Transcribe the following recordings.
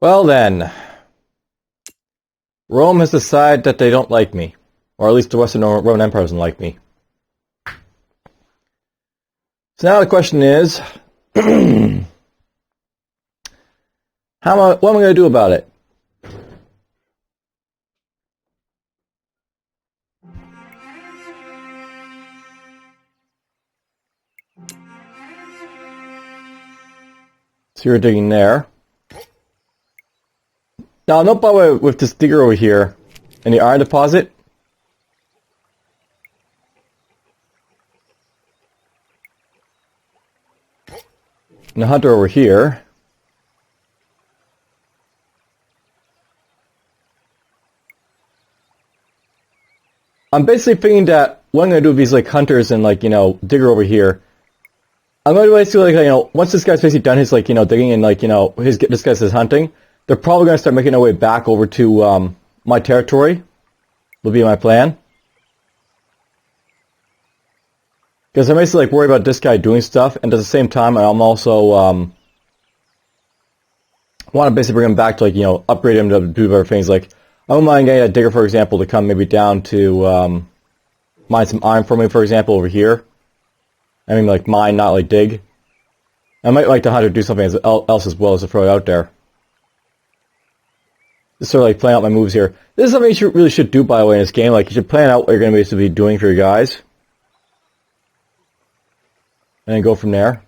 Well then, Rome has decided that they don't like me. Or at least the Western Roman Empire doesn't like me. So now the question is, what am I going to do about it? So you're digging there. Now, note by the way, with this digger over here, and the iron deposit, and the hunter over here, I'm basically thinking that what I'm going to do with these like hunters and like, digger over here, I'm going to basically like, once this guy's basically done his like, digging and like, this guy's his hunting, they're probably going to start making their way back over to my territory. Will be my plan. Because I'm basically like worried about this guy doing stuff, and at the same time, I'm also want to basically bring him back to like upgrade him to do better things. Like I don't mind getting a digger, for example, to come maybe down to mine some iron for me, for example, over here. I mean, like mine, not like dig. I might like the hunter do something else as well as to throw it out there. Just sort of like playing out my moves here. This is something you really should do, by the way, in this game. Like you should plan out what you're going to basically be doing for your guys. And then go from there.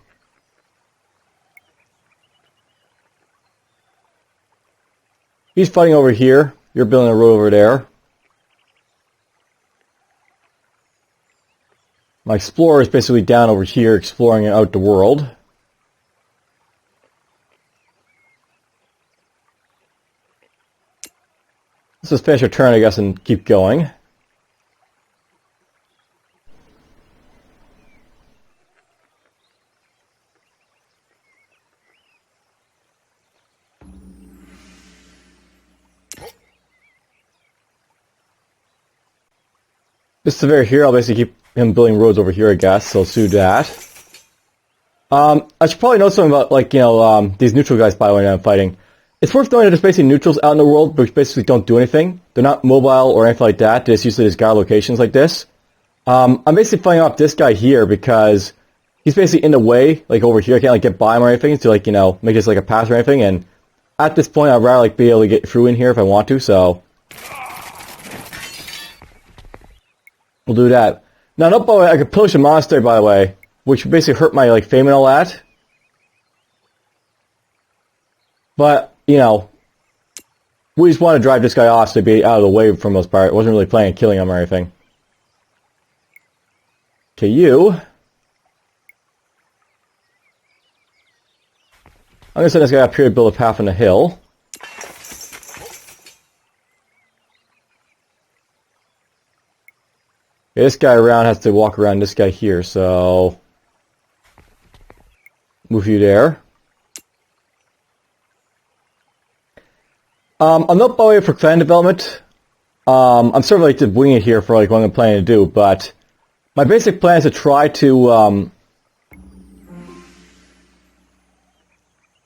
He's fighting over here. You're building a road over there. My explorer is basically down over here exploring out the world. Let's just finish our turn, I guess, and keep going. Just over here, I'll basically keep him building roads over here, I guess, so let's do that. I should probably know something about, like, these neutral guys, by the way, that I'm fighting. It's worth knowing that there's basically neutrals out in the world, which basically don't do anything. They're not mobile or anything like that. They just usually just guard locations like this. I'm basically fighting off this guy here because he's basically in the way, like over here. I can't like get by him or anything to like, make this like a pass or anything. And at this point, I'd rather like be able to get through in here if I want to, so we'll do that. Now, note by the way, I could pillage a monastery, by the way, which would basically hurt my like fame and all that. But we just want to drive this guy off to be out of the way for the most part. I wasn't really planning on killing him or anything. Okay, you. I'm going to send this guy up here to build a path on the hill. Okay, this guy around has to walk around this guy here, so move you there. I'm not by the way for clan development. I'm sort of like to wing it here for like what I'm planning to do, but my basic plan is to try to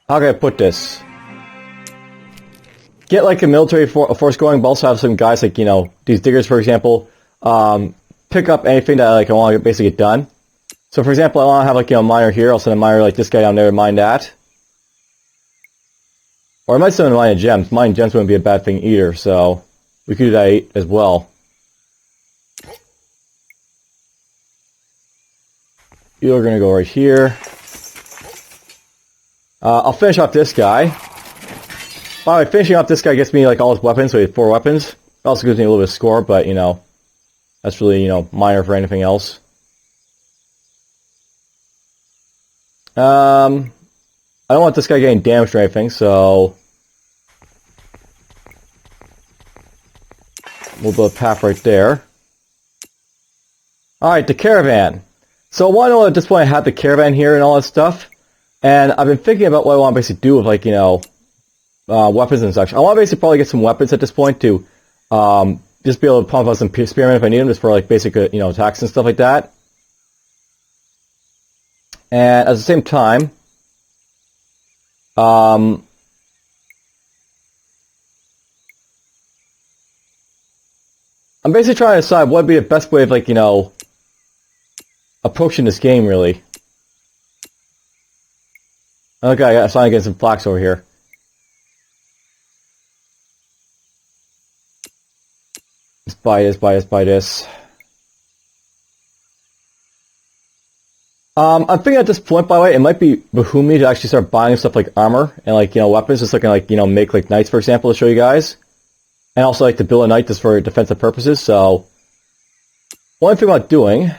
how can I put this? Get like a military force going, but also have some guys like these diggers, for example, pick up anything that like I want to basically get done. So for example, I want to have like a miner here. I'll send a miner like this guy down there to mine that. Or I might send a mine of gems. Mining gems wouldn't be a bad thing either, so we could do that as well. You're going to go right here. I'll finish off this guy. By the way, finishing off this guy gets me like all his weapons, so he has 4 weapons. It also gives me a little bit of score, but that's really minor for anything else. I don't want this guy getting damaged or anything, so we'll build a path right there. Alright, the caravan. So I want to know at this point I have the caravan here and all that stuff. And I've been thinking about what I want to basically do with like, weapons and such. I want to basically probably get some weapons at this point to just be able to pump out some spearmen if I need them, just for like basic, attacks and stuff like that. And at the same time, I'm basically trying to decide what would be the best way of, like, you know, approaching this game, really. Okay, I got to get some flax over here. Let's buy this, buy this, buy this. I'm thinking at this point, by the way, it might be behoove me to actually start buying stuff like armor and, like, you know, weapons, just looking like, you know, make like knights, for example, to show you guys. And also like to build a knight just for defensive purposes. So one thing about doing,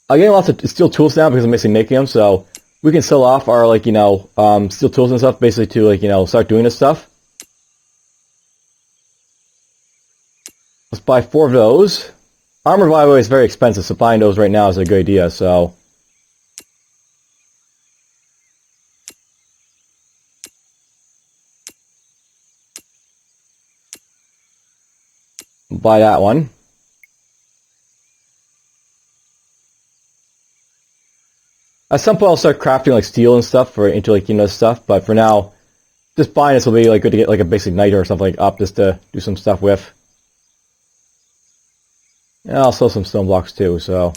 I'm getting lots of steel tools now because I'm basically making them, so we can sell off our, like, you know, steel tools and stuff basically to, like, you know, start doing this stuff. Let's buy 4 of those. Armor, by the way, is very expensive, so buying those right now is a good idea, so. Buy that one. At some point I'll start crafting like steel and stuff for into, like, you know, stuff, but for now, just buying this will be like good to get like a basic knight or something like up just to do some stuff with. And I'll sell some stone blocks too, so.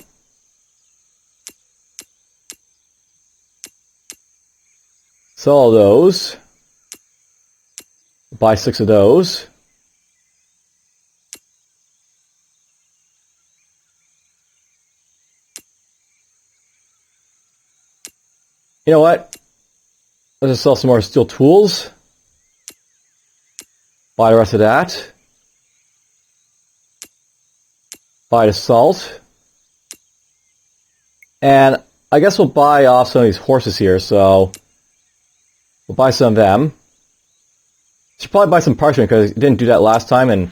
Sell all those. Buy 6 of those. You know what? Let's just sell some more steel tools. Buy the rest of that. Buy the salt. And I guess we'll buy off some of these horses here, so we'll buy some of them. Should probably buy some parchment because I didn't do that last time, and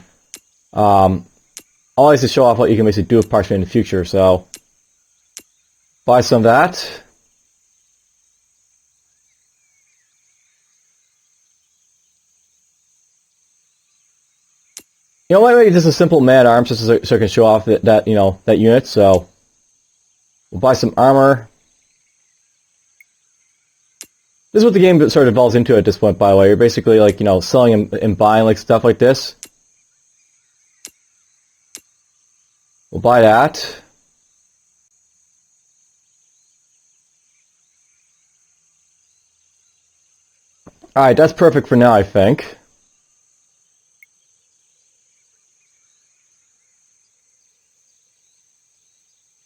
always to show off what you can basically do with parchment in the future, so buy some of that. You know, maybe just a simple man-at-arms just so I can show off that you know, that unit, so we'll buy some armor. This is what the game sort of evolves into at this point, by the way. You're basically, like, you know, selling and buying, like, stuff like this. We'll buy that. Alright, that's perfect for now, I think.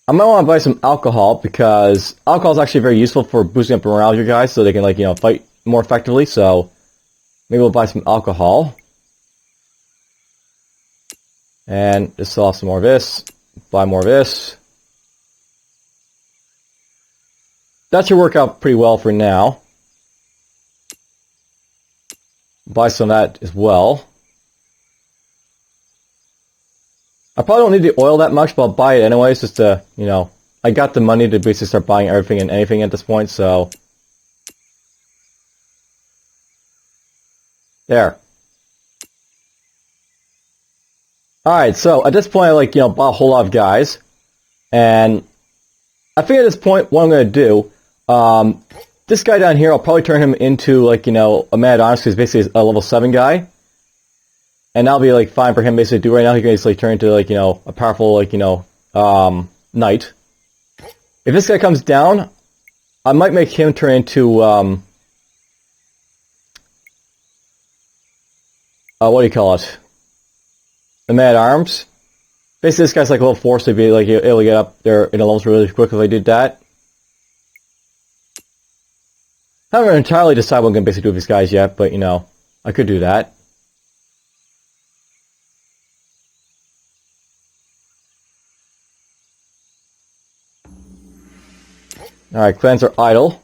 I might want to buy some alcohol because alcohol is actually very useful for boosting up morale of your guys so they can, like, you know, fight more effectively. So maybe we'll buy some alcohol. And just sell off some more of this. Buy more of this. That should work out pretty well for now. Buy some of that as well. I probably don't need the oil that much, but I'll buy it anyways, just to, you know, I got the money to basically start buying everything and anything at this point, so. There. Alright, so at this point I, like, you know, bought a whole lot of guys. And I think at this point what I'm going to do, this guy down here, I'll probably turn him into, like, you know, a man-at-arms because basically a level 7 guy. And that'll be, like, fine for him basically to do right now. He can basically turn into, like, you know, a powerful, like, you know, knight. If this guy comes down, I might make him turn into, what do you call it? The man-at-arms. Basically, this guy's like level 4, so he'd be, like, able to get up there in the levels really quick if I did that. I haven't entirely decided what I'm going to basically do with these guys yet, but, you know, I could do that. Alright, clans are idle.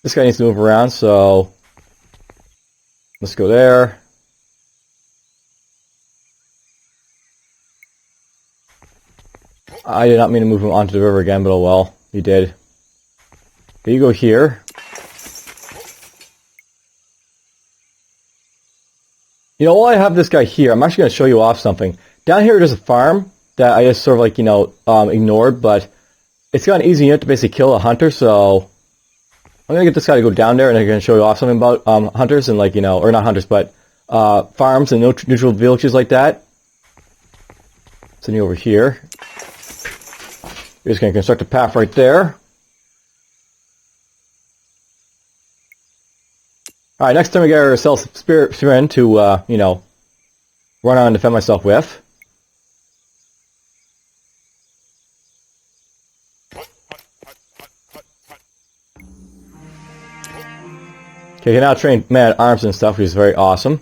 This guy needs to move around, so let's go there. I did not mean to move him onto the river again, but oh well, he did. Okay, you go here. You know, while I have this guy here, I'm actually going to show you off something. Down here there's a farm that I just sort of, like, you know, ignored, but it's got an easy unit to basically kill a hunter, so I'm going to get this guy to go down there and I'm going to show you off something about hunters and, like, you know, or not hunters, but farms and neutral villages like that. Sending over here. We're just going to construct a path right there. Alright, next time we get ourselves spearmen to, you know, run on and defend myself with. Okay, you can now train man-at-arms and stuff, which is very awesome.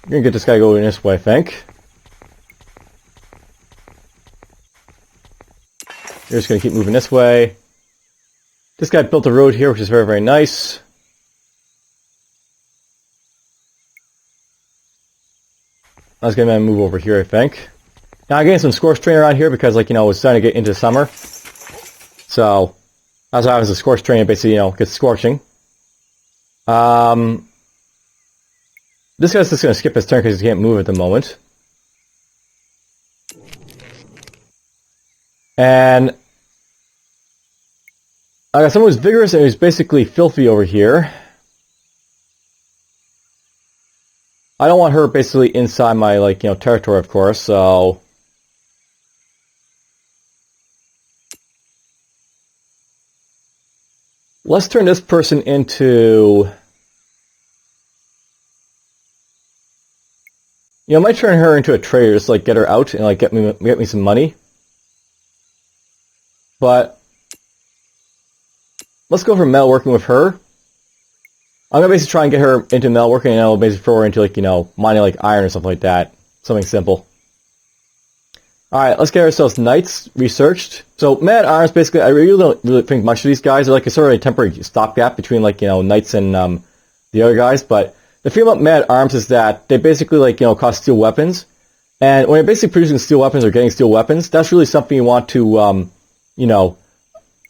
I'm gonna get this guy going this way, I think. You're just gonna keep moving this way. This guy built a road here, which is very, very nice. I was gonna move over here, I think. Now I'm getting some scorch train around here because, like, you know, it's starting to get into summer. So, that's what happens. The scorch train basically, you know, gets scorching. This guy's just going to skip his turn because he can't move at the moment. And I got someone who's vigorous and who's basically filthy over here. I don't want her basically inside my, like, you know, territory, of course, so... Let's turn this person into... You know, I might turn her into a trader, just like get her out and like get me some money. But let's go for metalworking with her. I'm gonna basically try and get her into metalworking, and I'll basically throw her into, like, you know, mining like iron or something like that. Something simple. Alright, let's get ourselves knights researched. So man-at-arms, basically, I really don't really think much of these guys. They're like a sort of a temporary stopgap between, like, you know, knights and the other guys, but the thing about man-at-arms is that they basically, like, you know, cost steel weapons. And when you're basically producing steel weapons or getting steel weapons, that's really something you want to, you know,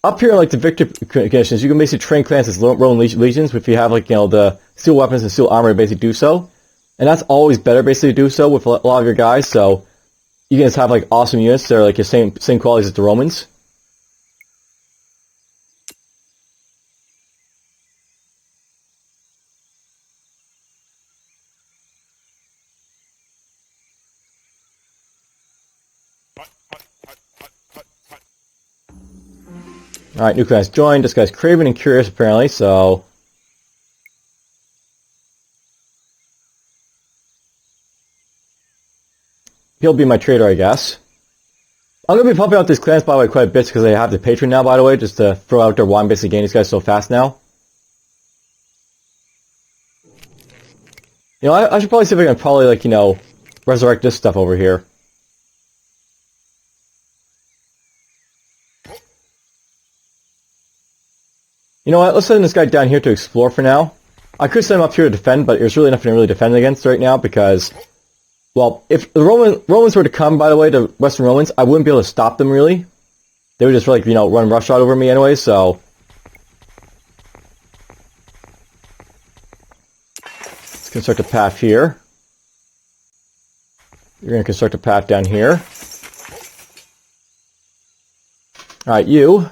up here in, like, the victory conditions, you can basically train clans as Roman legions if you have, like, you know, the steel weapons and steel armor to basically do so. And that's always better, basically, to do so with a lot of your guys, so you can just have, like, awesome units that are, like, the same qualities as the Romans. Alright, new class joined. This guy's craven and curious, apparently, so... He'll be my trader, I guess. I'm going to be pumping out these clans, by the way, quite a bit, because I have the patron now, by the way, just to throw out there why I'm basically getting these guys so fast now. You know, I should probably see if I can probably, like, you know, resurrect this stuff over here. You know what, let's send this guy down here to explore for now. I could send him up here to defend, but there's really nothing to really defend against right now because, well, if the Romans were to come, by the way, the Western Romans, I wouldn't be able to stop them, really. They would just, like, you know, run roughshod over me anyway, so... Let's construct a path here. You're going to construct a path down here. Alright, you,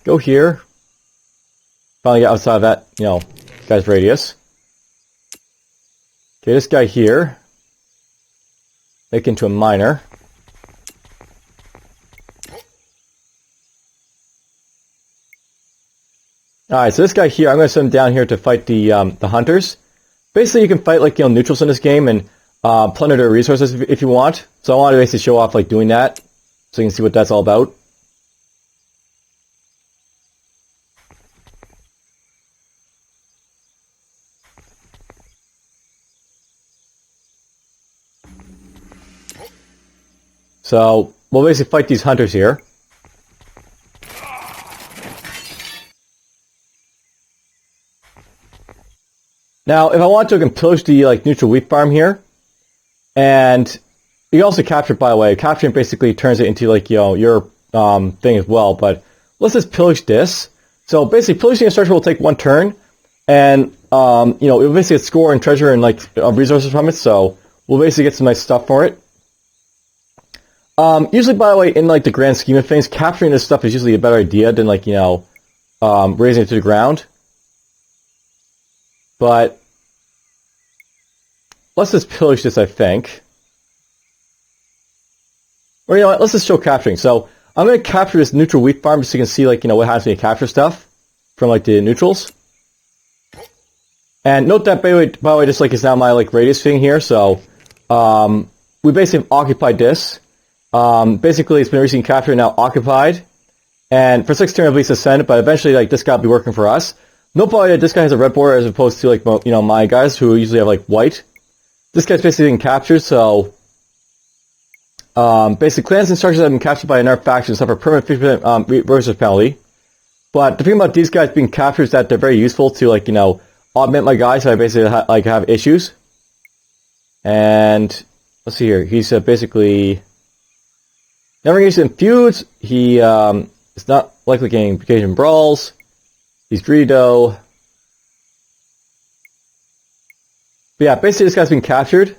go here. Finally get outside of that, you know, guy's radius. Okay, this guy here. Make into a miner. Alright, so this guy here, I'm going to send him down here to fight the hunters. Basically, you can fight, like, you know, neutrals in this game and plunder their resources if you want. So I want to basically show off, like, doing that, so you can see what that's all about. So, we'll basically fight these hunters here. Now, if I want to, I can pillage the, like, neutral wheat farm here. And you can also capture it, by the way. Capturing basically turns it into, like, you know, your thing as well. But let's just pillage this. So basically, pillaging a structure will take one turn. And, you know, it'll basically get score and treasure and, like, resources from it. So we'll basically get some nice stuff for it. Usually, by the way, in, like, the grand scheme of things, capturing this stuff is usually a better idea than, like, you know, razing it to the ground. But let's just pillage this, I think. Or you know what, let's just show capturing. So I'm going to capture this neutral wheat farm just so you can see, like, you know, what happens when you capture stuff from, like, the neutrals. And note that, by the way, just like it's now my, like, radius thing here. So we basically have occupied this. Basically, it's been recently captured and now occupied. And for 6 turns, at least ascended, but eventually, like, this guy will be working for us. Note, by the way, this guy has a red border as opposed to, like, you know, my guys who usually have, like, white. This guy's basically getting captured, so basically clans and structures have been captured by another faction suffer permanent 50% resource penalty. But the thing about these guys being captured is that they're very useful to, like, you know, augment my guys, so I basically have issues. And let's see here, he's basically never engaged in feuds. He is not likely getting engaged in brawls. He's greedy though. But yeah, basically this guy's been captured.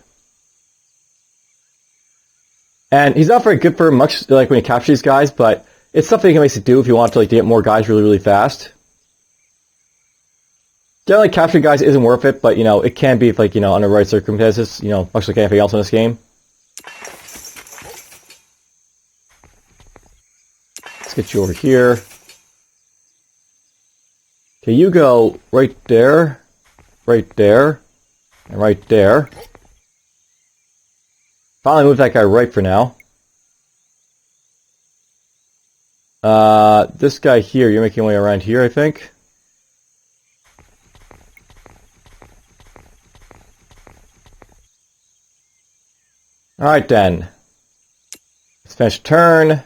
And he's not very good for much, like, when you capture these guys, but it's something you can basically do if you want to, like, get more guys really, really fast. Generally, capturing guys isn't worth it, but, you know, it can be if, like, you know, under the right circumstances, you know, much like anything else in this game. Let's get you over here. Okay, you go right there, and right there. Finally move that guy right for now. This guy here, you're making your way around here, I think. Alright then. Let's finish turn.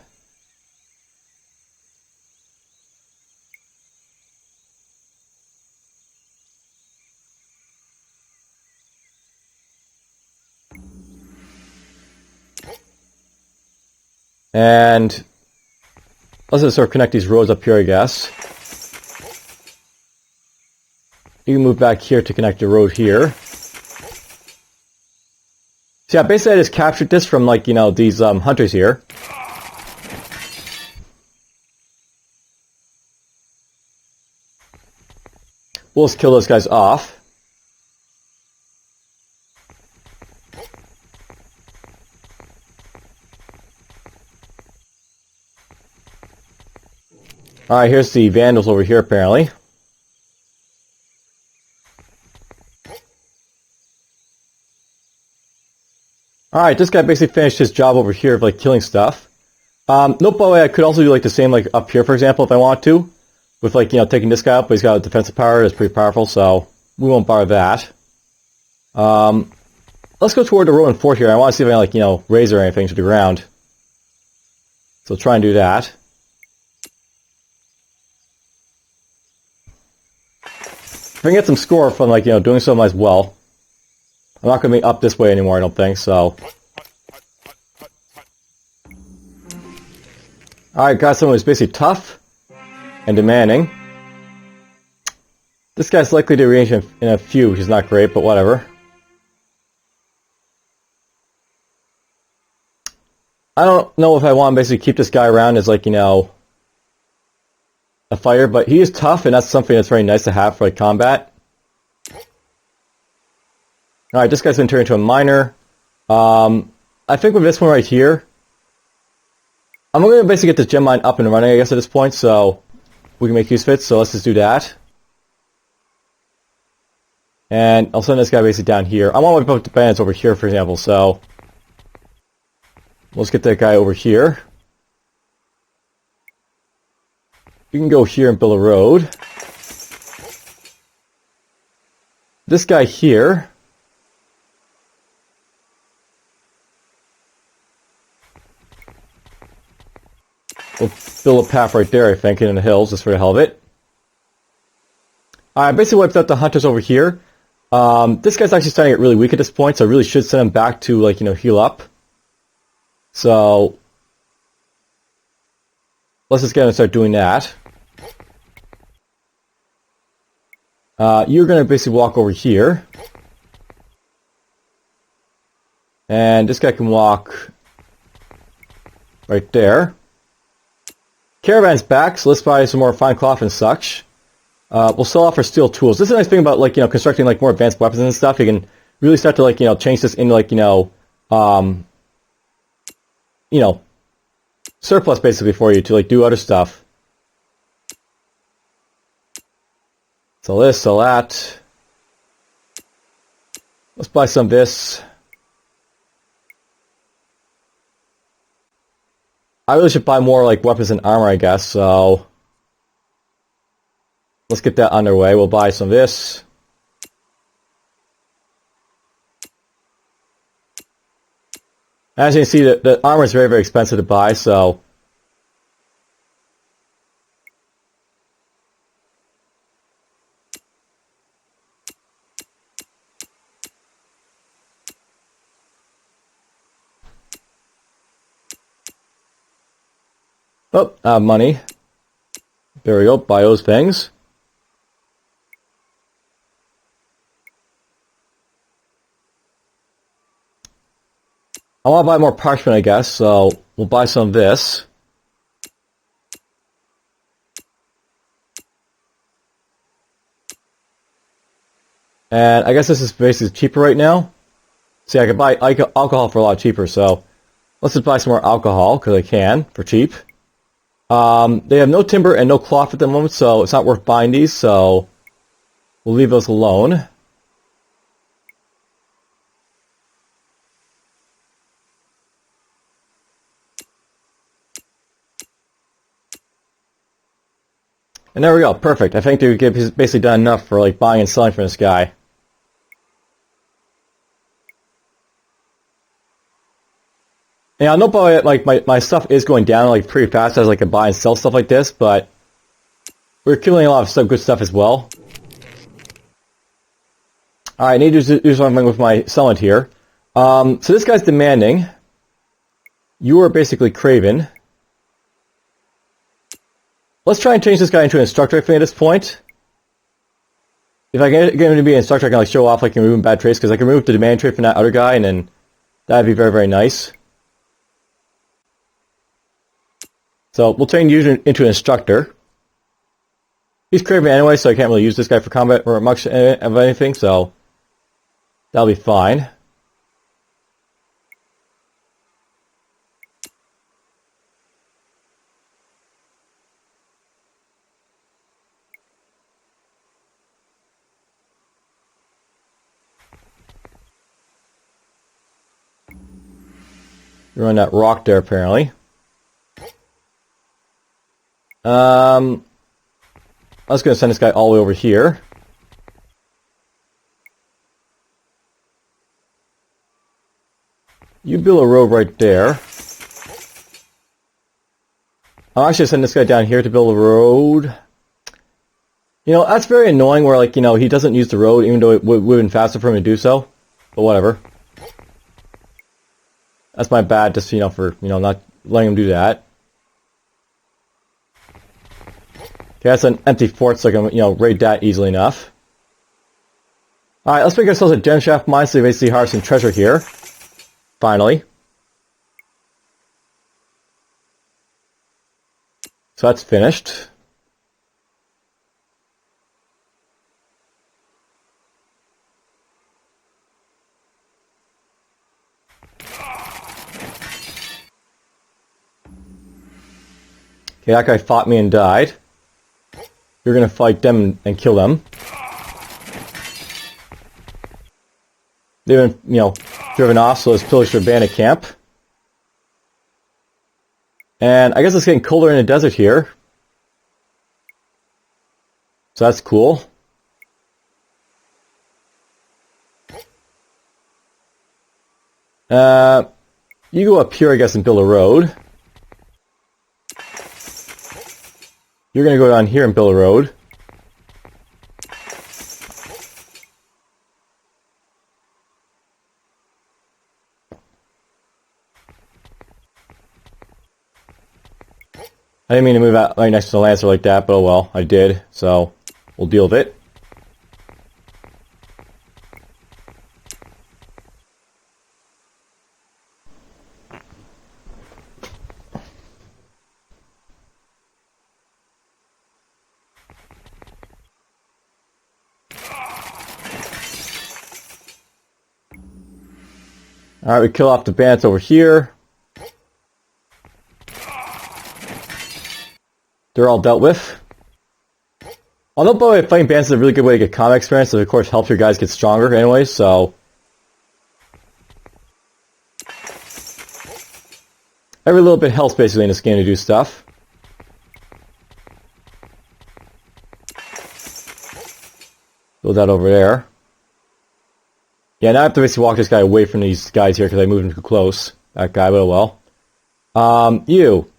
And let's just sort of connect these roads up here, I guess. You can move back here to connect the road here. So yeah, basically I just captured this from, like, you know, these hunters here. We'll just kill those guys off. Alright, here's the vandals over here, apparently. Alright, this guy basically finished his job over here of, like, killing stuff. Note, by the way, I could also do, like, the same, like, up here, for example, if I want to. With, like, you know, taking this guy up, but he's got a defensive power that's pretty powerful, so we won't bother that. Let's go toward the Roman fort here. I want to see if I can, like, you know, raise or anything to the ground. So try and do that. If I can get some score from, like, you know, doing so as well. I'm not going to be up this way anymore, I don't think, so. Alright, got someone who's basically tough and demanding. This guy's likely to range in a few, which is not great, but whatever. I don't know if I want to basically keep this guy around as, like, you know, a fighter, but he is tough, and that's something that's very nice to have for, like, combat. Alright, this guy's been turned into a miner. I think with this one right here, I'm going to basically get this gem mine up and running, I guess, at this point, so we can make use of it, so let's just do that. And I'll send this guy basically down here. I want to put the bandits over here, for example, so let's get that guy over here. You can go here and build a road. This guy here, we'll build a path right there, I think, in the hills, just for the hell of it. I basically wiped out the hunters over here. This guy's actually starting to get really weak at this point, so I really should send him back to, like, you know, heal up. So let's just get him and start doing that. You're going to basically walk over here. And this guy can walk right there. Caravan's back, so let's buy some more fine cloth and such. We'll sell off our steel tools. This is a nice thing about, like, constructing, like, more advanced weapons and stuff. You can really start to, like, change this into, like, surplus, basically, for you to, like, do other stuff. Sell this, sell that. Let's buy some of this. I really should buy more, like, weapons and armor, I guess, so... Let's get that underway. We'll buy some of this. As you can see, the armor is very, very expensive to buy, so... Oh, I have money. There we go, buy those things. I want to buy more parchment, I guess, so we'll buy some of this. And I guess this is basically cheaper right now. See, I could buy alcohol for a lot cheaper, so let's just buy some more alcohol, because I can, for cheap. They have no timber and no cloth at the moment, so it's not worth buying these, so we'll leave those alone. And there we go, perfect. I think they've basically done enough for, like, buying and selling from this guy. Yeah, I know by, like, my stuff is going down, like, pretty fast as I can buy and sell stuff like this, but we're killing a lot of good stuff as well. Alright, I need to do something with my settlement here. So this guy's demanding. You are basically craven. Let's try and change this guy into an instructor, I think, at this point. If I get him to be an instructor, I can, like, show off, like, removing bad traits, because I can remove the demand trait from that other guy, and then that'd be very, very nice. So we'll change you into an instructor. He's craven anyway, so I can't really use this guy for combat or much of anything, so that'll be fine. You're on that rock there, apparently. I was going to send this guy all the way over here. You build a road right there. I'll actually send this guy down here to build a road. That's very annoying where, like, he doesn't use the road even though it would have been faster for him to do so. But whatever. That's my bad, just, for, not letting him do that. Okay, that's an empty fort, so I can, raid that easily enough. Alright, let's make ourselves a gem shaft mine, so we basically harvest some treasure here. Finally. So that's finished. Okay, that guy fought me and died. You're gonna fight them and kill them. They've been, driven off, so let's pillage their bandit camp. And I guess it's getting colder in the desert here. So that's cool. You go up here, I guess, and build a road. You're going to go down here and build a road. I didn't mean to move out right next to the Lancer like that, but oh well, I did, so we'll deal with it. Alright, we kill off the bandits over here. They're all dealt with. Although, by the way, fighting bandits is a really good way to get combat experience, and of course helps your guys get stronger anyway, so... Every little bit helps, basically, in this game to do stuff. Build that over there. Yeah, now I have to basically walk this guy away from these guys here, because I moved him too close. That guy, but oh well. You.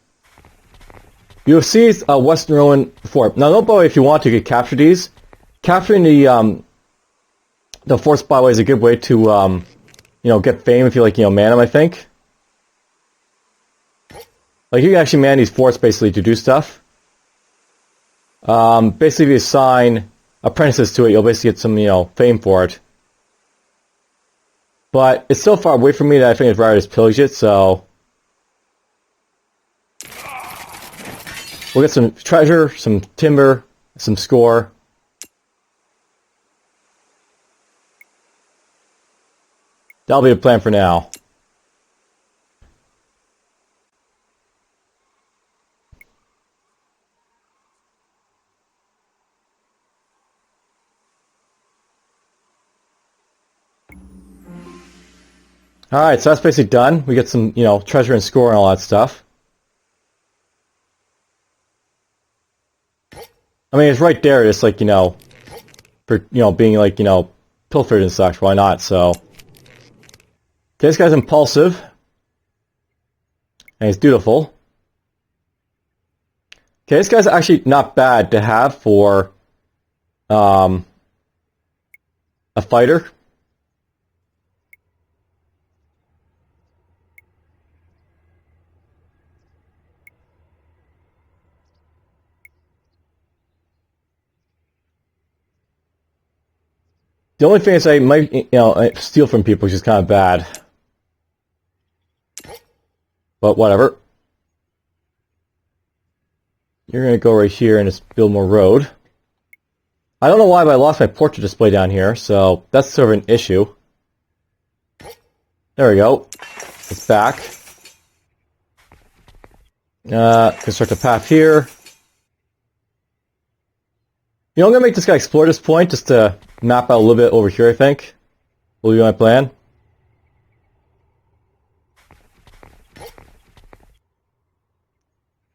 You have seized a Western Roman fort. Now, don't bother if you want to capture these. Capturing the forts, by the way, is a good way to, you know, get fame if you like, you know, man them, I think. Like, you can actually man these forts, basically, to do stuff. Basically, if you assign apprentices to it, you'll basically get some, you know, fame for it. But it's so far away from me that I think it's rather just pillage it, so... We'll get some treasure, some timber, some score. That'll be the plan for now. Alright, so that's basically done. We get some, you know, treasure and score and all that stuff. I mean, it's right there, just like, you know, for, you know, being like, you know, pilfered and such, why not, so. Okay, this guy's impulsive. And he's dutiful. Okay, this guy's actually not bad to have for, a fighter. The only thing is I might, you know, steal from people, which is kind of bad. But whatever. You're going to go right here and just build more road. I don't know why, but I lost my portrait display down here, so that's sort of an issue. There we go. It's back. Construct a path here. You know, I'm going to make this guy explore this point, just to map out a little bit over here, I think. Will be my plan.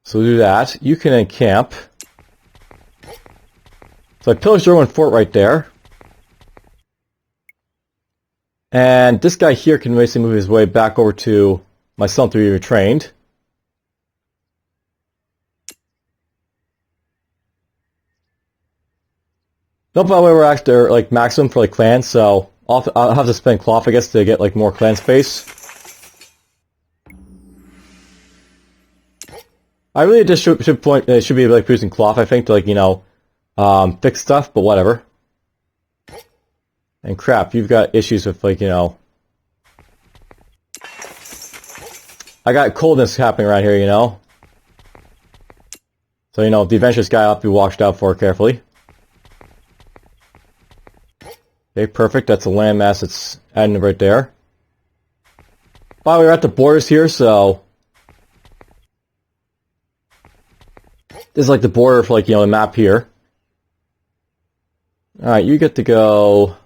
So we'll do that. You can encamp. So I pillaged your one fort right there. And this guy here can basically move his way back over to my son to be retrained. No, by the way, we're actually like maximum for like clans, so I'll have to spend cloth, I guess, to get like more clan space. I really just should be like producing cloth, I think, to like, you know, fix stuff, but whatever. And crap, you've got issues with like, you know, I got coldness happening around here, you know. So, you know, the adventurous guy I'll have to be watched out for carefully. Okay, perfect. That's a landmass that's adding right there. By the way, we're at the borders here, so this is like the border for like, you know, the map here. Alright, you get to go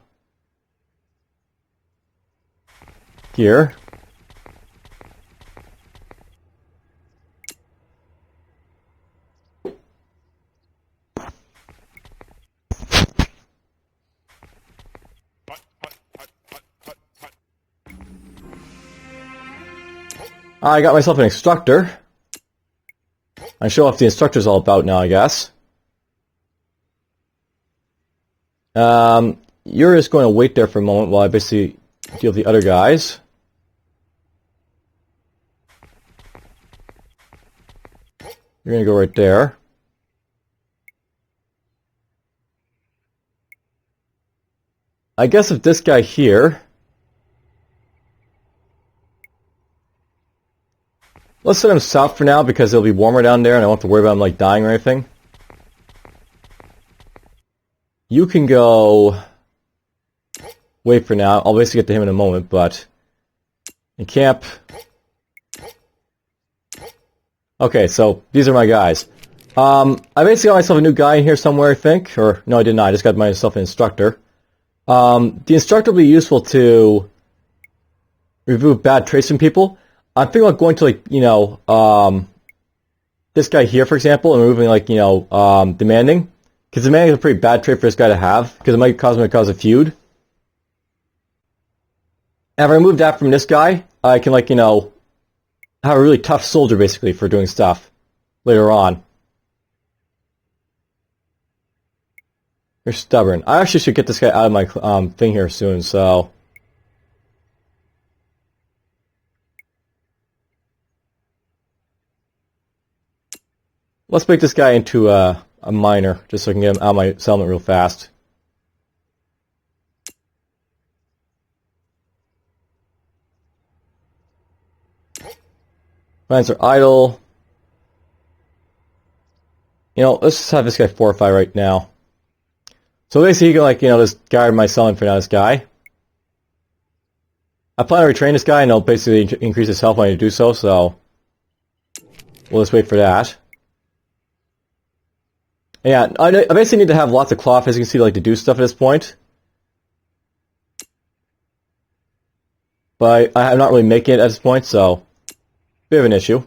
here. I got myself an instructor. I show off the instructor's all about now, I guess. You're just going to wait there for a moment while I basically deal with the other guys. You're going to go right there. I guess if this guy here... Let's send him south for now because it'll be warmer down there and I don't have to worry about him like dying or anything. You can go... Wait for now. I'll basically get to him in a moment, but... And camp. Okay, so these are my guys. I basically got myself a new guy in here somewhere, I think. Or, no, I did not. I just got myself an instructor. The instructor will be useful to remove bad traits from people. I'm thinking about going to, like, you know, this guy here, for example, and removing, like, you know, demanding. Because demanding is a pretty bad trait for this guy to have, because it might cause him to cause a feud. And if I remove that from this guy, I can, like, you know, have a really tough soldier, basically, for doing stuff later on. You're stubborn. I actually should get this guy out of my thing here soon, so... Let's make this guy into a miner, just so I can get him out of my settlement real fast. Mines are idle. You know, let's just have this guy fortify right now. So basically, you can, like, you know, just guard my settlement for now, this guy. I plan to retrain this guy, and I'll basically increase his health when I do so, so... We'll just wait for that. Yeah, I basically need to have lots of cloth, as you can see, like, to do stuff at this point. But I'm not really making it at this point, so... Bit of an issue.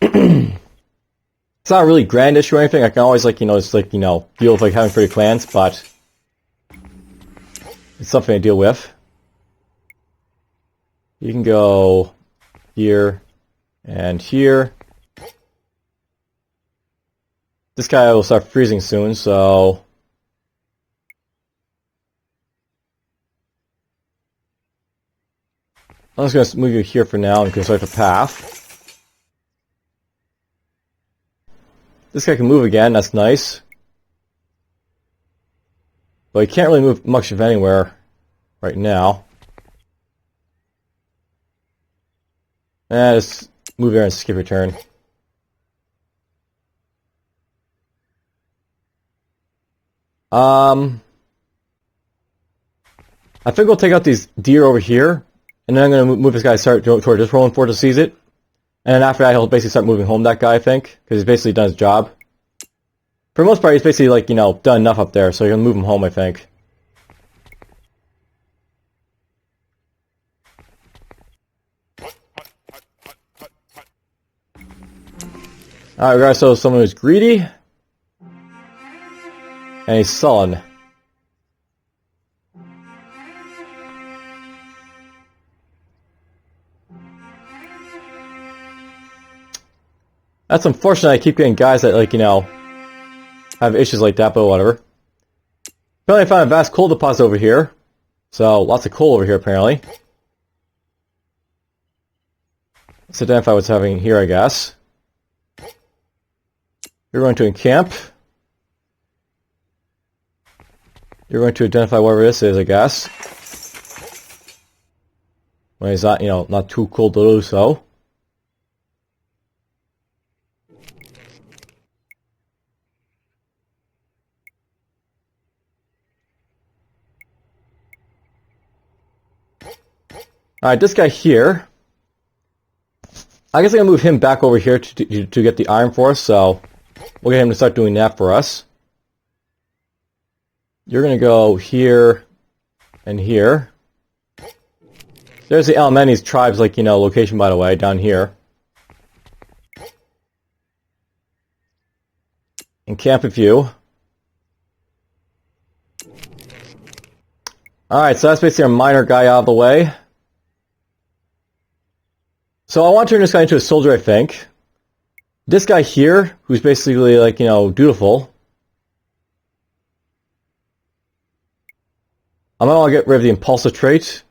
It's not a really grand issue or anything. I can always, like, you know, just, like, you know, deal with, like, having 30 clans, but... It's something to deal with. You can go... here... and here. This guy will start freezing soon, so... I'm just going to move you here for now and construct a path. This guy can move again, that's nice. But he can't really move much of anywhere right now. Just move there and skip your turn. I think we'll take out these deer over here. And then I'm going to move this guy toward this rolling fort to seize it. And then after that, he'll basically start moving home that guy, I think. Because he's basically done his job. For the most part, he's basically, like, you know, done enough up there. So you're going to move him home, I think. Alright, we got ourselves someone who's greedy. And he's sullen. That's unfortunate. I keep getting guys that, like, you know, have issues like that, but whatever. Apparently I found a vast coal deposit over here. So, lots of coal over here, apparently. Let's identify what's happening here, I guess. You're going to encamp. You're going to identify whatever this is, I guess. When it's not, you know, not too cold to do so. Alright, this guy here. I guess I'm going to move him back over here to get the iron for us, so we'll get him to start doing that for us. You're going to go here and here. There's the Almeni's tribes, like, you know, location, by the way, down here. And camp a few. Alright, so that's basically our miner guy out of the way. So I want to turn this guy into a soldier, I think. This guy here, who's basically, like, you know, dutiful. I'm going to want to get rid of the impulsive trait.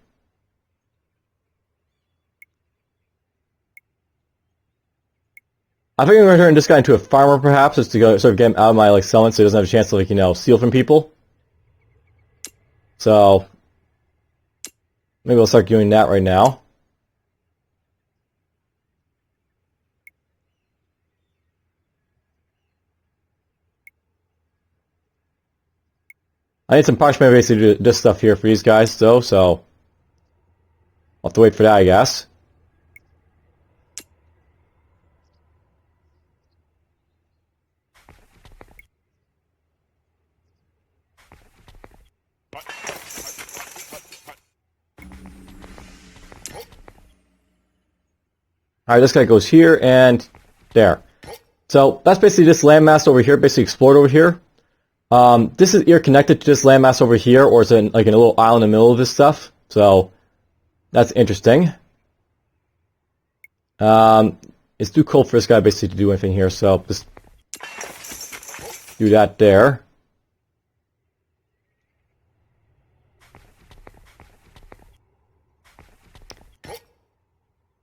I think I'm going to turn this guy into a farmer, perhaps, just to go, sort of get him out of my, like, settlement so he doesn't have a chance to, like, you know, steal from people. So, maybe I'll start doing that right now. I need some parchment basically to do this stuff here for these guys, though, so I'll have to wait for that, I guess. Alright, this guy goes here and there. So that's basically this landmass over here, basically explored over here. This is either connected to this landmass over here, or it's in, like in a little island in the middle of this stuff. So that's interesting. It's too cold for this guy basically to do anything here, so just do that there.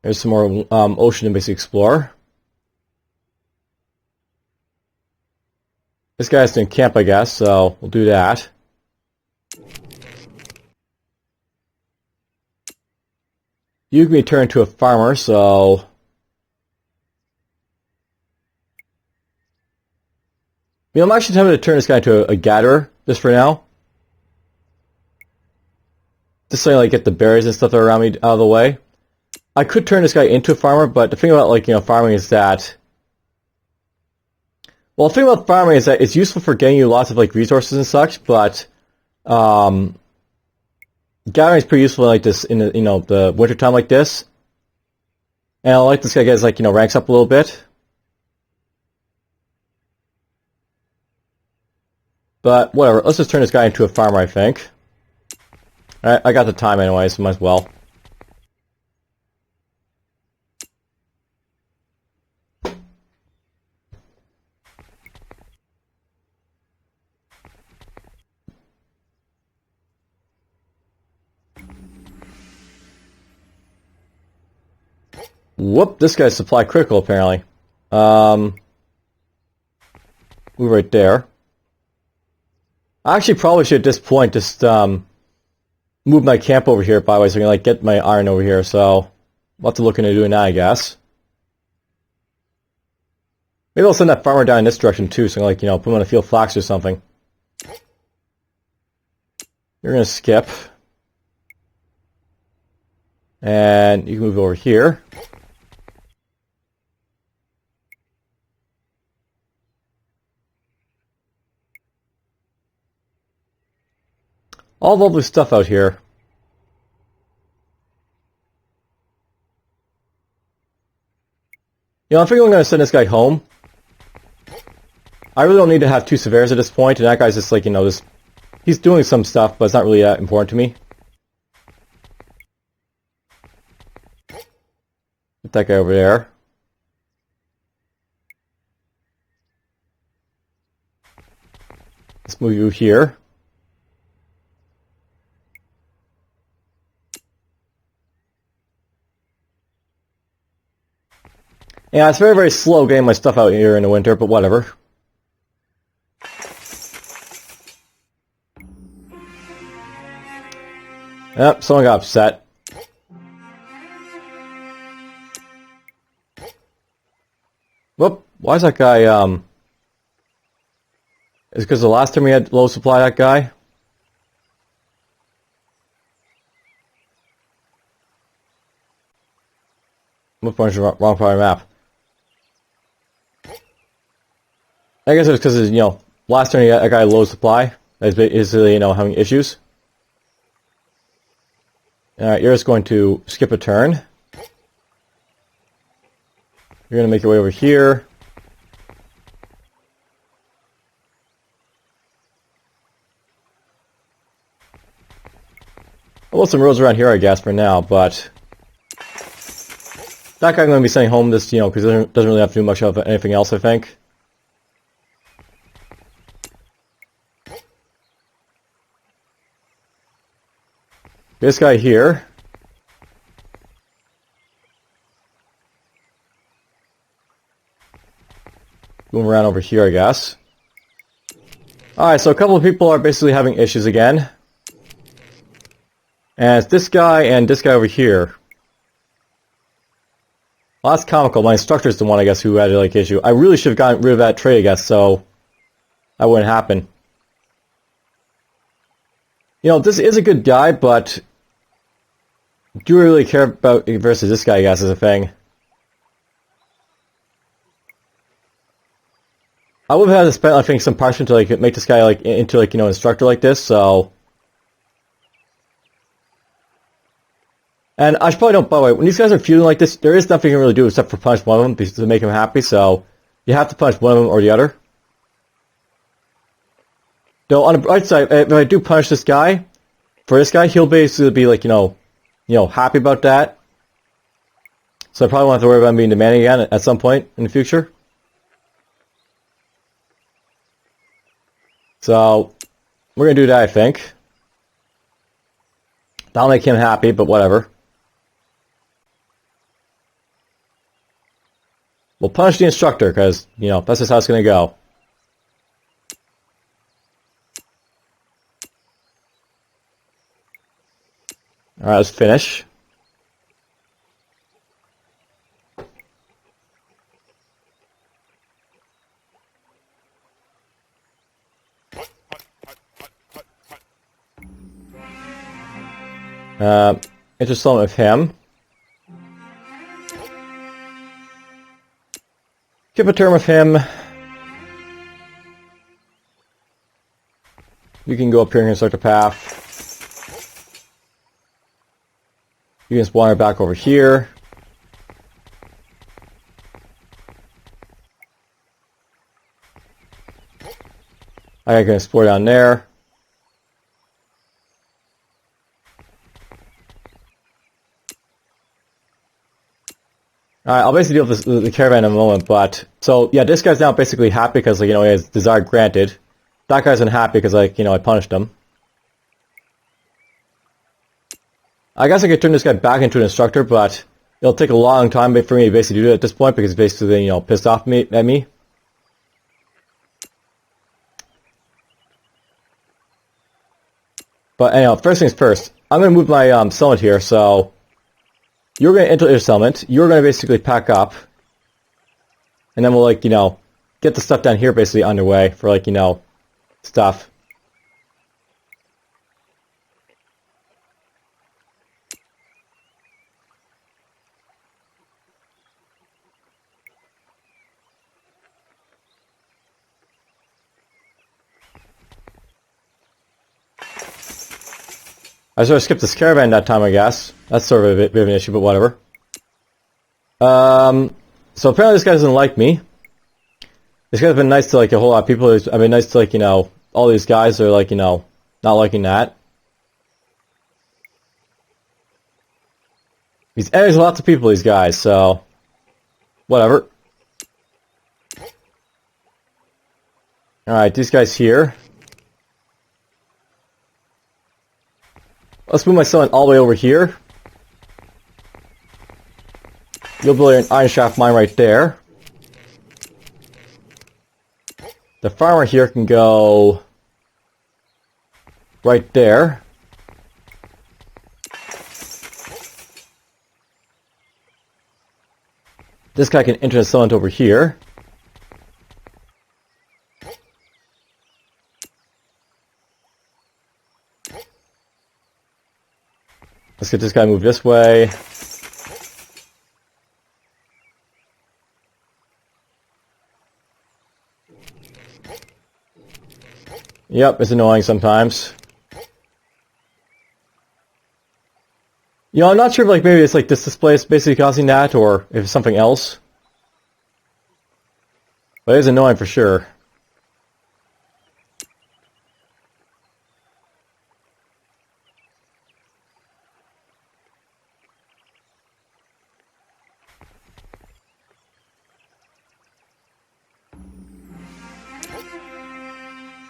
There's some more ocean to basically explore. This guy has to camp, I guess, so we'll do that. You can be turned to a farmer, so... You know, I'm actually tempted to turn this guy into a gatherer, just for now. Just so I like, get the berries and stuff that are around me out of the way. I could turn this guy into a farmer, but the thing about, like, you know, farming is that... Well, the thing about farming is that it's useful for getting you lots of, like, resources and such, but... gathering is pretty useful like this in the, you know, the winter time like this. And I like this guy gets, like, you know, ranks up a little bit. But whatever, let's just turn this guy into a farmer, I think. Alright, I got the time anyway, so might as well. Whoop, this guy's supply critical apparently. Move right there. I actually probably should at this point just move my camp over here, by the way, so I can like get my iron over here, so we'll have to look into doing that, I guess. Maybe I'll send that farmer down in this direction too, so I can, like, you know, put him on a field flax or something. You're gonna skip. And you can move over here. All lovely stuff out here. You know, I think I'm going to send this guy home. I really don't need to have two Severes at this point, and that guy's just like, you know, just... He's doing some stuff, but it's not really that important to me. Put that guy over there. Let's move you here. Yeah, it's very, very slow getting my stuff out here in the winter, but whatever. Yep, someone got upset. Whoop, why is that guy, Is it because the last time we had low supply, that guy? I'm up on the wrong part of the map. I guess it was because, you know, last time that guy had low supply. Is you know, having issues. Alright, you're just going to skip a turn. You're going to make your way over here. Well, some roads around here, I guess, for now, but... That guy I'm going to be sending home this, you know, because he doesn't really have to do much of anything else, I think. This guy here. Move around over here, I guess. Alright, so a couple of people are basically having issues again. And it's this guy and this guy over here. Well, that's comical. My instructor's the one, I guess, who had a like issue. I really should have gotten rid of that trade, I guess, so that wouldn't happen. You know, this is a good guy, but do we really care about versus this guy, I guess, is a thing. I would have had to spend, I think, some parchment to like make this guy like into like, you know, instructor like this, so. And I should probably don't, by the way, when these guys are feuding like this, there is nothing you can really do except for punish one of them to make him happy, so you have to punish one of them or the other. Though on the bright side, if I do punish this guy, for this guy, he'll basically be like, you know, happy about that. So I probably won't have to worry about him being demanding again at some point in the future. So, we're going to do that, I think. That'll make him happy, but whatever. We'll punish the instructor, because, you know, that's just how it's going to go. Alright, let's finish. Intersummon with him. Keep a turn with him. You can go up here and start the path. You can just wander back over here. I can explore down there. Alright, I'll basically deal with the caravan in a moment, but... So, yeah, this guy's now basically happy because, like, you know, he has desire granted. That guy's unhappy because, like, you know, I punished him. I guess I could turn this guy back into an instructor, but it'll take a long time for me to basically do it at this point because he's basically, you know, pissed off at me. But anyhow, first things first. I'm going to move my settlement here, so... You're going to enter your settlement. You're going to basically pack up. And then we'll, like, you know, get the stuff down here basically underway for, like, you know, stuff. I sort of skipped this caravan that time, I guess. That's sort of a bit of an issue, but whatever. So apparently this guy doesn't like me. This guy's been nice to, like, a whole lot of people. I've been nice to, like, you know, all these guys are, like, you know, not liking that. He's enemies lots of people, these guys, so... Whatever. Alright, these guys here. Let's move my settlement all the way over here. You'll build an iron shaft mine right there. The farmer here can go right there. This guy can enter the settlement over here. Let's get this guy moved this way. Yep, it's annoying sometimes. You know, I'm not sure if, like, maybe it's like this display is basically causing that, or if it's something else. But it is annoying for sure.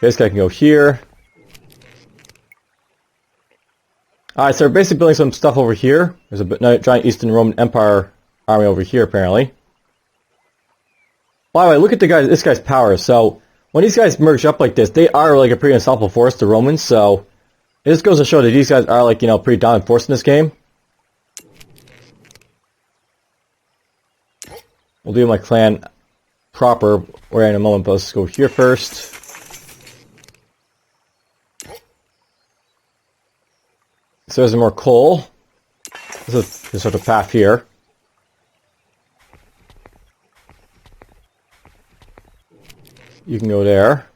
This guy can go here. Alright, so we're basically building some stuff over here. There's a giant Eastern Roman Empire army over here, apparently. By the way, look at this guy's powers. So, when these guys merge up like this, they are like a pretty unstoppable force, the Romans, so... It just goes to show that these guys are, like, you know, pretty dominant force in this game. We'll do my clan proper in a moment, but let's go here first. So there's more coal. This is the sort of path here. You can go there.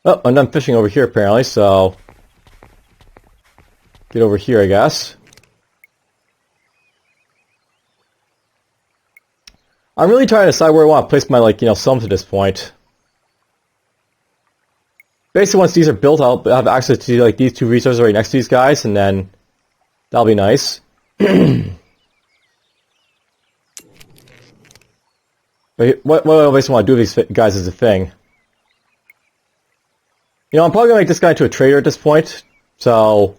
Oh, I'm done fishing over here apparently, so get over here, I guess. I'm really trying to decide where I want to place my, like, slums at this point. Basically, once these are built, I'll have access to, like, these two resources right next to these guys, and then that'll be nice. But what I basically want to do with these guys is a thing. I'm probably going to make this guy into a trader at this point, so...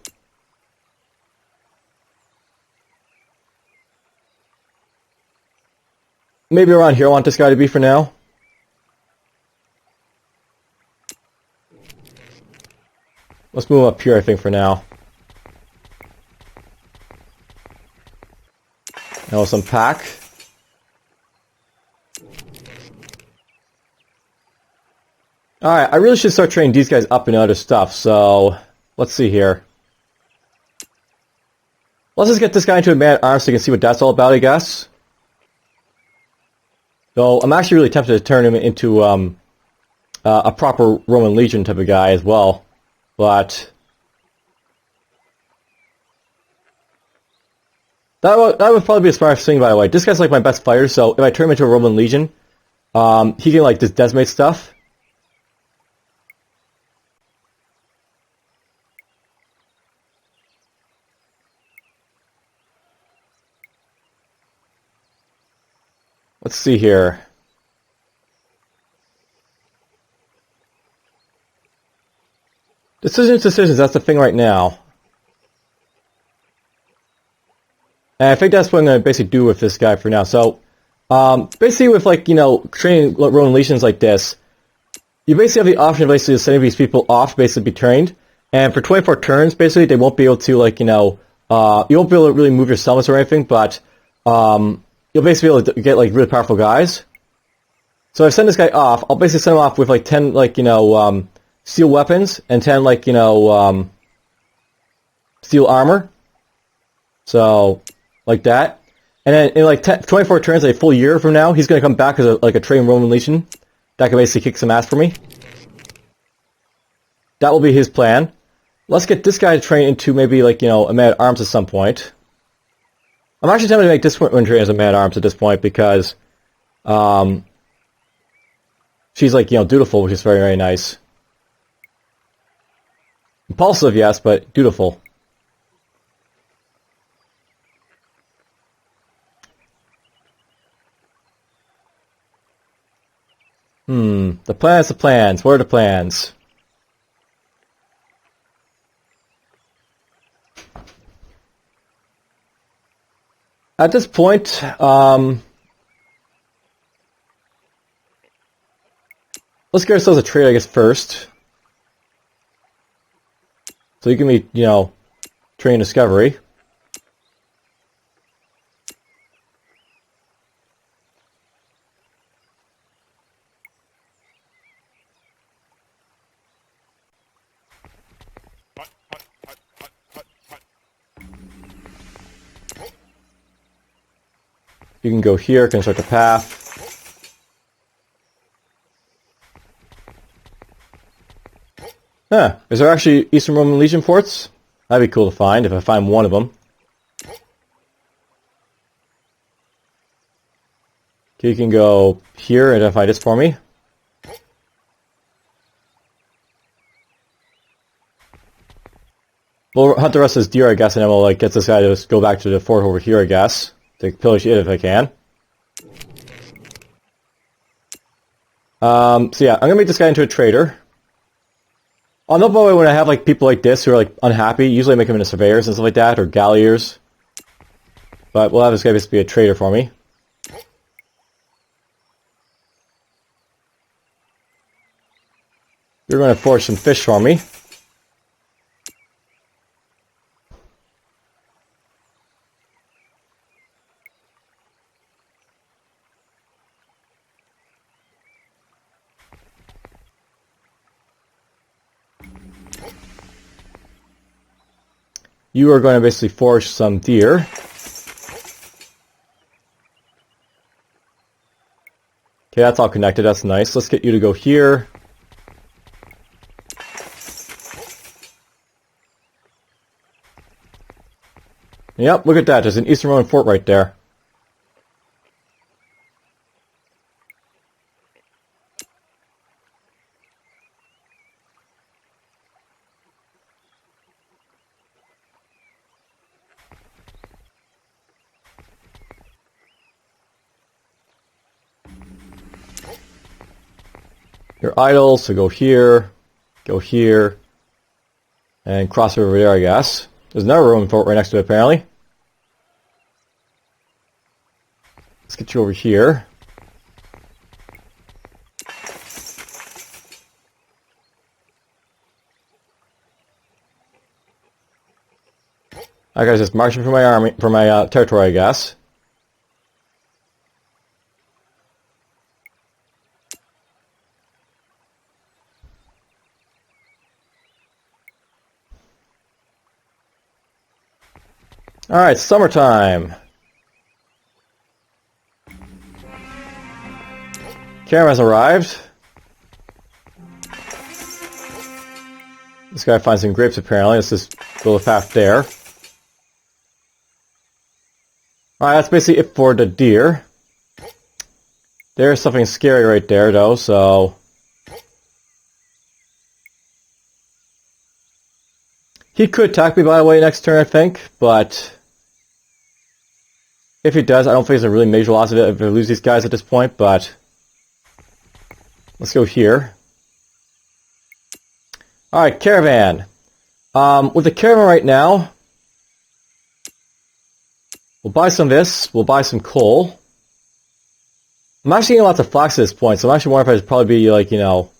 maybe around here I want this guy to be for now. Let's move up here, I think, for now. Now let's unpack. Alright, I really should start training these guys up in other stuff, so... let's see here. Let's just get this guy into a man-at-arms so you can see what that's all about, I guess. So, I'm actually really tempted to turn him into a proper Roman Legion type of guy as well. But... That would probably be a smart thing, by the way. This guy's like my best fighter, so if I turn him into a Roman Legion, he can like just decimate stuff. Let's see here. Decisions, that's the thing right now. And I think that's what I'm going to basically do with this guy for now. So, basically with like, training Roman legions like this, you basically have the option of basically sending these people off to basically be trained. And for 24 turns, basically, they won't be able to like, you won't be able to really move your summits or anything, but, you'll basically be able to get like really powerful guys. So if I send this guy off, I'll basically send him off with like 10 like, steel weapons and 10 like, steel armor. So, like that. And then in like 24 turns, a full year from now, he's going to come back as a trained Roman Legion that can basically kick some ass for me. That will be his plan. Let's get this guy trained into maybe like, a man-at-arms at some point. I'm actually tempted to make this one train as a man-at-arms at this point because she's like, dutiful, which is very, very nice. Impulsive, yes, but dutiful. The plans. What are the plans? At this point, let's get ourselves a trade, I guess, first. So you can be, train discovery. You can go here, construct a path. Huh, is there actually Eastern Roman Legion forts? That'd be cool to find, if I find one of them. Okay, you can go here and identify this for me. We'll hunt the rest of this deer, I guess, and then we'll like get this guy to just go back to the fort over here, I guess. To pillage it if I can. So yeah, I'm gonna make this guy into a trader. I'll know, by the way, when I have like people like this who are like unhappy, usually I make them into surveyors and stuff like that, or galliers. But we'll have this guy just be a trader for me. You're going to forge some fish for me. You are going to basically forage some deer. Okay, that's all connected. That's nice. Let's get you to go here. Yep, look at that. There's an Eastern Roman fort right there. You're idle, so go here, and cross over there, I guess. There's another Roman fort right next to it, apparently. Let's get you over here. That guy's just marching for my army, for my territory, I guess. Alright, summertime. Caravan has arrived. This guy finds some grapes apparently. Let's just build a path there. Alright, that's basically it for the deer. There's something scary right there though, so... He could attack me, by the way, next turn, I think, but... If he does, I don't think it's a really major loss if I lose these guys at this point, but... Let's go here. Alright, caravan. With the caravan right now... We'll buy some of this, we'll buy some coal. I'm actually getting lots of flax at this point, so I'm actually wondering if I should probably be, like, you know...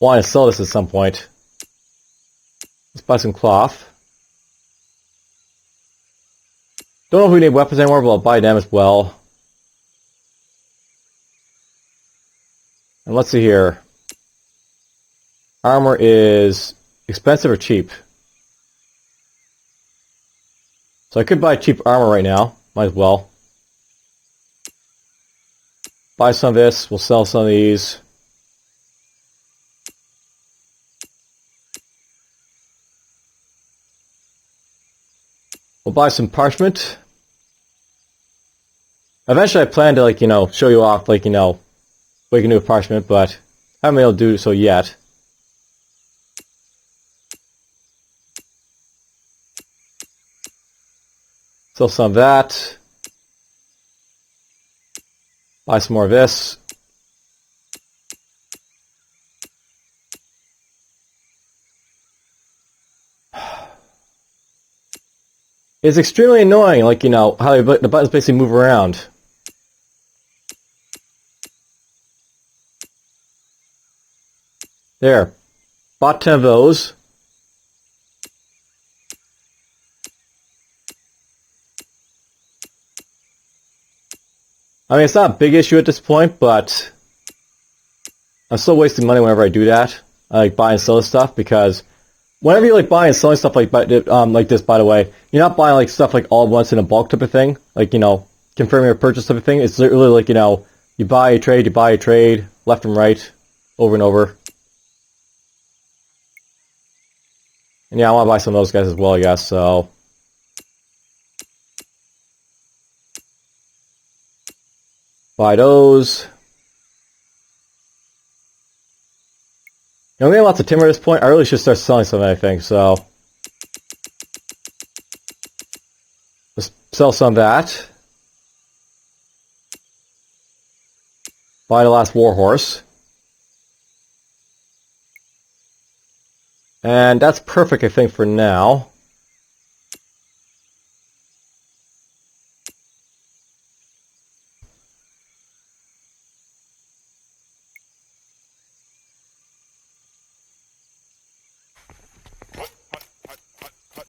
wanting to sell this at some point. Let's buy some cloth. Don't know if we need weapons anymore, but I'll buy them as well. And let's see here. Armor is expensive or cheap? So I could buy cheap armor right now. Might as well. Buy some of this. We'll sell some of these. We'll buy some parchment. Eventually I plan to, like, you know, show you off, like, you know, what you can do with parchment, but I haven't been able to do so yet. Sell some of that. Buy some more of this. It's extremely annoying, like, you know, how the buttons basically move around. There. Bought 10 of those. I mean, it's not a big issue at this point, but I'm still wasting money whenever I do that. I like buy and sell stuff because whenever you like buying and selling stuff like this, by the way, you're not buying like stuff like all at once in a bulk type of thing. Like, you know, confirming your purchase type of thing. It's literally like, you know, you buy a trade, left and right, over and over. And yeah, I want to buy some of those guys as well, I guess, so... Buy those. You know, we have lots of timber at this point. I really should start selling some, I think, so... Let's sell some of that. Buy the last warhorse. And that's perfect, I think, for now.